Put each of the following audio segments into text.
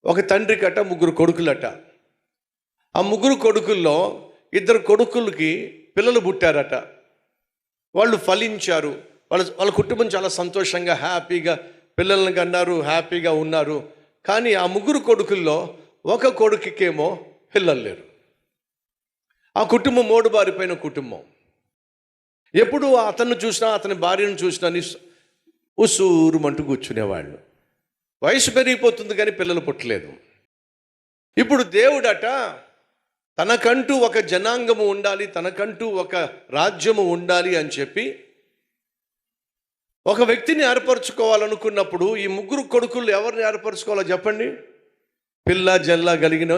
ఒక తండ్రికట ముగ్గురు కొడుకులట. ఆ ముగ్గురు కొడుకుల్లో ఇద్దరు కొడుకులకి పిల్లలు పుట్టారట. వాళ్ళు ఫలించారు. వాళ్ళ కుటుంబం చాలా సంతోషంగా హ్యాపీగా పిల్లల్ని కన్నారు, హ్యాపీగా ఉన్నారు. కానీ ఆ ముగ్గురు కొడుకుల్లో ఒక కొడుకుకేమో పిల్లలు లేరు. ఆ కుటుంబం మోడుబారిపోయిన కుటుంబం. ఎప్పుడు అతన్ని చూసినా అతని భార్యను చూసినా ఉసూరుమంటూ కూర్చునేవాళ్ళు. వయసు పెరిగిపోతుంది కానీ పిల్లలు పుట్టలేదు. ఇప్పుడు దేవుడట తనకంటూ ఒక జనాంగము ఉండాలి, తనకంటూ ఒక రాజ్యము ఉండాలి అని చెప్పి ఒక వ్యక్తిని ఏర్పరచుకోవాలనుకున్నప్పుడు ఈ ముగ్గురు కొడుకులు ఎవరిని ఏర్పరచుకోవాలో చెప్పండి? పిల్ల జల్లా కలిగిన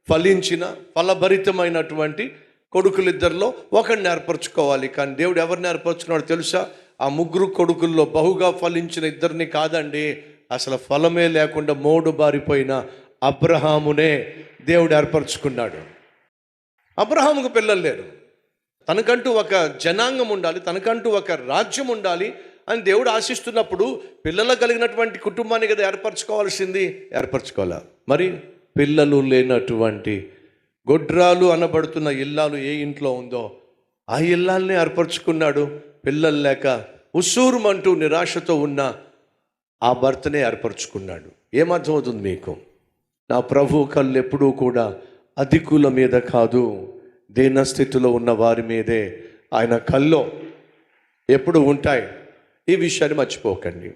ఫలించిన ఫలభరితమైనటువంటి కొడుకులిద్దరిలో ఒకరిని ఏర్పరచుకోవాలి. కానీ దేవుడు ఎవరిని ఏర్పరచుకున్నాడో తెలుసా? ఆ ముగ్గురు కొడుకుల్లో బహుగా ఫలించిన ఇద్దరిని కాదండి, అసలు ఫలమే లేకుండా మోడు బారిపోయిన అబ్రహామునే దేవుడు ఏర్పరచుకున్నాడు. అబ్రహాముకు పిల్లలు లేరు. తనకంటూ ఒక జనాంగం ఉండాలి, తనకంటూ ఒక రాజ్యం ఉండాలి అని దేవుడు ఆశిస్తున్నప్పుడు పిల్లలు కలిగినటువంటి కుటుంబాన్ని కదా ఏర్పరచుకోవాల్సింది. ఏర్పరచుకోవాలా? మరి పిల్లలు లేనటువంటి గొడ్రాలు అనబడుతున్న ఇల్లాలు ఏ ఇంట్లో ఉందో ఆ ఇల్లాల్ని ఏర్పరచుకున్నాడు. పిల్లలు లేక ఉసూరుమంటూ నిరాశతో ఉన్న ఆ భర్తనే ఏర్పరచుకున్నాడు. ఏమర్థమవుతుంది మీకు? నా ప్రభు కళ్ళు ఎప్పుడూ కూడా అధికుల మీద కాదు, దీనస్థితిలో ఉన్న వారి మీదే ఆయన కళ్ళు ఎప్పుడు ఉంటాయి. ఈ విషయాన్ని మర్చిపోకండి.